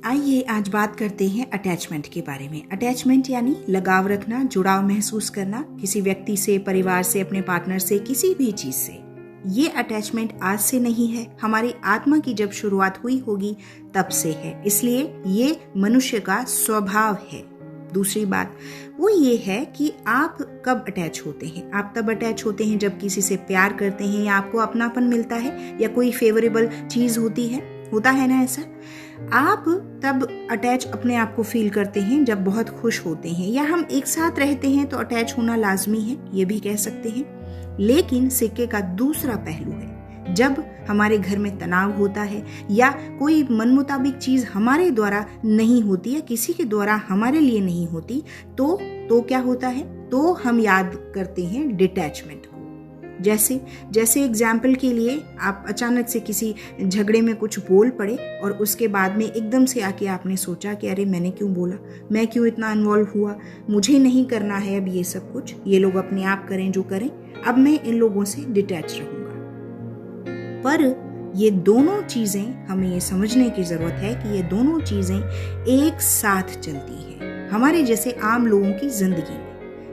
आइए आज बात करते हैं अटैचमेंट के बारे में। अटैचमेंट यानी लगाव रखना, जुड़ाव महसूस करना किसी व्यक्ति से, परिवार से, अपने पार्टनर से, किसी भी चीज से। ये अटैचमेंट आज से नहीं है, हमारी आत्मा की जब शुरुआत हुई होगी तब से है, इसलिए ये मनुष्य का स्वभाव है। दूसरी बात वो ये है कि आप कब अटैच होते हैं। आप तब अटैच होते हैं जब किसी से प्यार करते हैं या आपको अपनापन मिलता है या कोई फेवरेबल चीज होता है ना ऐसा। आप तब अटैच अपने आप को फील करते हैं जब बहुत खुश होते हैं या हम एक साथ रहते हैं तो अटैच होना लाजमी है, ये भी कह सकते हैं। लेकिन सिक्के का दूसरा पहलू है जब हमारे घर में तनाव होता है या कोई मनमुताबिक चीज हमारे द्वारा नहीं होती या किसी के द्वारा हमारे लिए नहीं होती, तो क्या होता है, तो हम याद करते हैं डिटैचमेंट को। जैसे एग्जाम्पल के लिए आप अचानक से किसी झगड़े में कुछ बोल पड़े और उसके बाद में एकदम से आके आपने सोचा कि अरे मैंने क्यों बोला, मैं क्यों इतना इन्वॉल्व हुआ, मुझे नहीं करना है अब ये सब कुछ, ये लोग अपने आप करें जो करें, अब मैं इन लोगों से डिटैच रहूंगा। पर ये दोनों चीजें हमें ये समझने की जरूरत है कि ये दोनों चीजें एक साथ चलती हैं हमारे जैसे आम लोगों की जिंदगी में।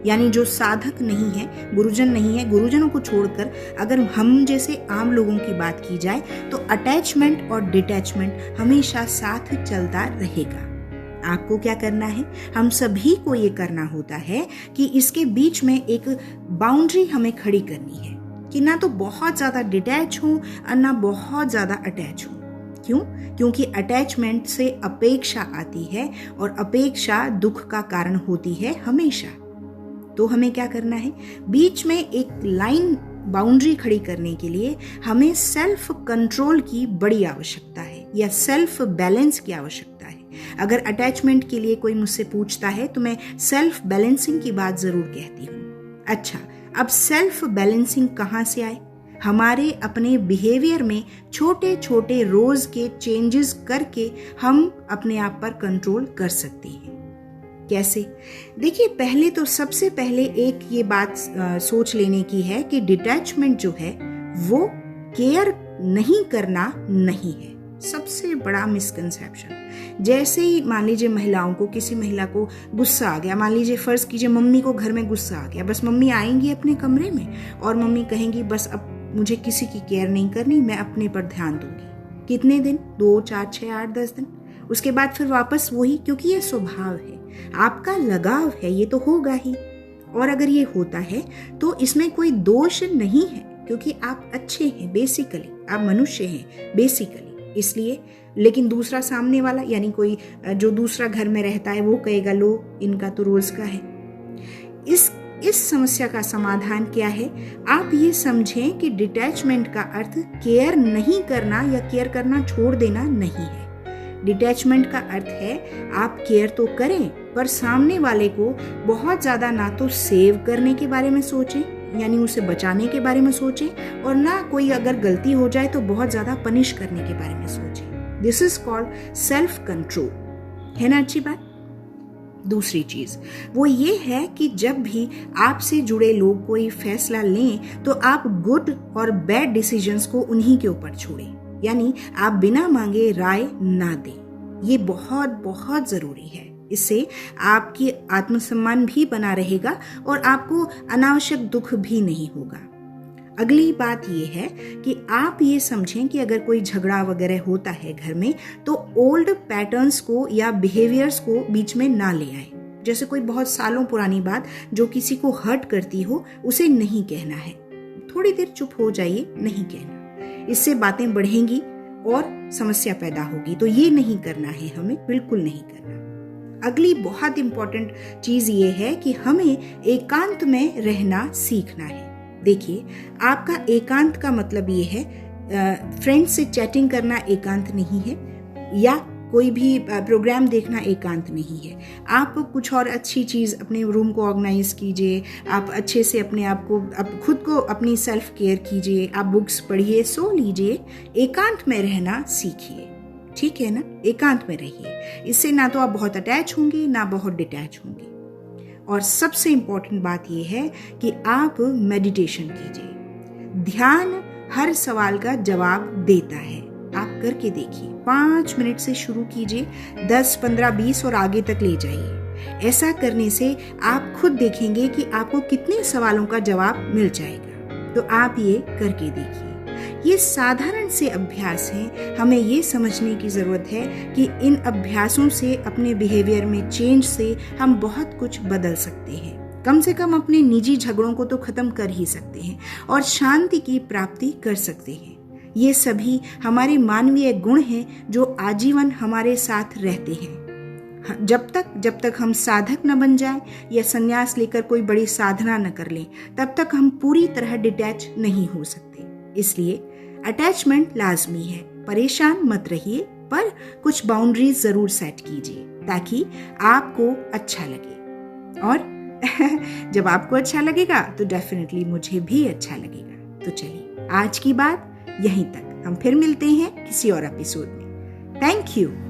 यानी जो साधक नहीं है, गुरुजन नहीं है, गुरुजनों को छोड़कर अगर हम जैसे आम लोगों की बात की जाए तो अटैचमेंट और डिटैचमेंट हमेशा साथ चलता रहेगा। आपको क्या करना है, हम सभी को ये करना होता है कि इसके बीच में एक बाउंड्री हमें खड़ी करनी है कि ना तो बहुत ज्यादा डिटैच हूं और ना बहुत ज्यादा अटैच हूं। क्यों? क्योंकि अटैचमेंट से अपेक्षा आती है और अपेक्षा दुख का कारण होती है हमेशा। तो हमें क्या करना है, बीच में एक लाइन बाउंड्री खड़ी करने के लिए हमें सेल्फ कंट्रोल की बड़ी आवश्यकता है या सेल्फ बैलेंस की आवश्यकता है। अगर अटैचमेंट के लिए कोई मुझसे पूछता है तो मैं सेल्फ बैलेंसिंग की बात जरूर कहती हूँ। अच्छा, अब सेल्फ बैलेंसिंग कहाँ से आए? हमारे अपने बिहेवियर में छोटे छोटे रोज के चेंजेस करके हम अपने आप पर कंट्रोल कर सकते हैं। कैसे? देखिए, पहले तो सबसे पहले एक ये बात सोच लेने की है कि डिटैचमेंट जो है वो केयर नहीं करना नहीं है। सबसे बड़ा मिसकंसेप्शन। जैसे ही मान लीजिए महिलाओं को, किसी महिला को गुस्सा आ गया, मान लीजिए फर्ज कीजिए मम्मी को घर में गुस्सा आ गया, बस मम्मी आएंगी अपने कमरे में और मम्मी कहेंगी बस अब मुझे किसी की केयर नहीं करनी, मैं अपने पर ध्यान दूंगी। कितने दिन? 2, 4, 6, 8, 10 दिन। उसके बाद फिर वापस वही, क्योंकि ये स्वभाव है, आपका लगाव है, ये तो होगा ही। और अगर ये होता है तो इसमें कोई दोष नहीं है, क्योंकि आप अच्छे हैं बेसिकली, आप मनुष्य हैं बेसिकली, इसलिए। लेकिन दूसरा सामने वाला यानी कोई जो दूसरा घर में रहता है वो कहेगा लो इनका तो रोज का है। इस समस्या का समाधान क्या है? आप ये समझें कि डिटैचमेंट का अर्थ केयर नहीं करना या केयर करना छोड़ देना नहीं है। डिटैचमेंट का अर्थ है आप केयर तो करें पर सामने वाले को बहुत ज्यादा ना तो सेव करने के बारे में सोचें, यानी उसे बचाने के बारे में सोचें, और ना कोई अगर गलती हो जाए तो बहुत ज्यादा पनिश करने के बारे में सोचें। This is called self control, है ना अच्छी बात। दूसरी चीज वो ये है कि जब भी आपसे जुड़े लोग कोई फैसला लें तो आप गुड और बैड डिसीजंस को उन्हीं के ऊपर छोड़ें, यानी आप बिना मांगे राय ना दें। ये बहुत बहुत जरूरी है। इससे आपकी आत्मसम्मान भी बना रहेगा और आपको अनावश्यक दुख भी नहीं होगा। अगली बात ये है कि आप ये समझें कि अगर कोई झगड़ा वगैरह होता है घर में तो ओल्ड पैटर्न्स को या बिहेवियर्स को बीच में ना ले आए। जैसे कोई बहुत सालों पुरानी बात जो किसी को हर्ट करती हो उसे नहीं कहना है, थोड़ी देर चुप हो जाइए, नहीं कहना। इससे बातें बढ़ेंगी और समस्या पैदा होगी, तो ये नहीं करना है, हमें बिल्कुल नहीं करना। अगली बहुत इंपॉर्टेंट चीज ये है कि हमें एकांत में रहना सीखना है। देखिए, आपका एकांत का मतलब ये है फ्रेंड्स से चैटिंग करना एकांत नहीं है, या कोई भी प्रोग्राम देखना एकांत नहीं है। आप कुछ और अच्छी चीज अपने रूम को ऑर्गेनाइज कीजिए, आप अच्छे से अपने आप को, खुद को अपनी सेल्फ केयर कीजिए, आप बुक्स पढ़िए, सो लीजिए, एकांत में रहना सीखिए। ठीक है ना, एकांत में रहिए। इससे ना तो आप बहुत अटैच होंगे ना बहुत डिटैच होंगे। और सबसे इंपॉर्टेंट बात यह है कि आप मेडिटेशन कीजिए। ध्यान हर सवाल का जवाब देता है। आप आप करके देखिए। 5 मिनट से शुरू कीजिए, 10, 15, 20 और आगे तक ले जाइए। ऐसा करने से आप खुद देखेंगे कि आपको कितने सवालों का जवाब मिल जाएगा। तो आप ये करके देखिए। ये साधारण से अभ्यास हैं। हमें ये समझने की ज़रूरत है कि इन अभ्यासों से, अपने बिहेवियर में चेंज से हम बहुत कुछ बदल सकते हैं। कम से कम अपने निजी झगड़ों को तो खत्म कर ही सकते हैं और शांति की प्राप्ति कर सकते हैं। ये सभी हमारे मानवीय गुण हैं जो आजीवन हमारे साथ रहते हैं। जब तक हम साधक न बन जाएं या संन्यास लेकर कोई बड़ी साधना न कर लें, तब तक हम पूरी तरह डिटैच नहीं हो सकते। इसलिए अटैचमेंट लाजमी है। परेशान मत रहिए, पर कुछ बाउंड्रीज जरूर सेट कीजिए ताकि आपको अच्छा लगे। और जब आपको अच्छा लगेगा तो डेफिनेटली मुझे भी अच्छा लगेगा। तो चलिए, आज की बात यहीं तक। हम फिर मिलते हैं किसी और एपिसोड में। Thank you.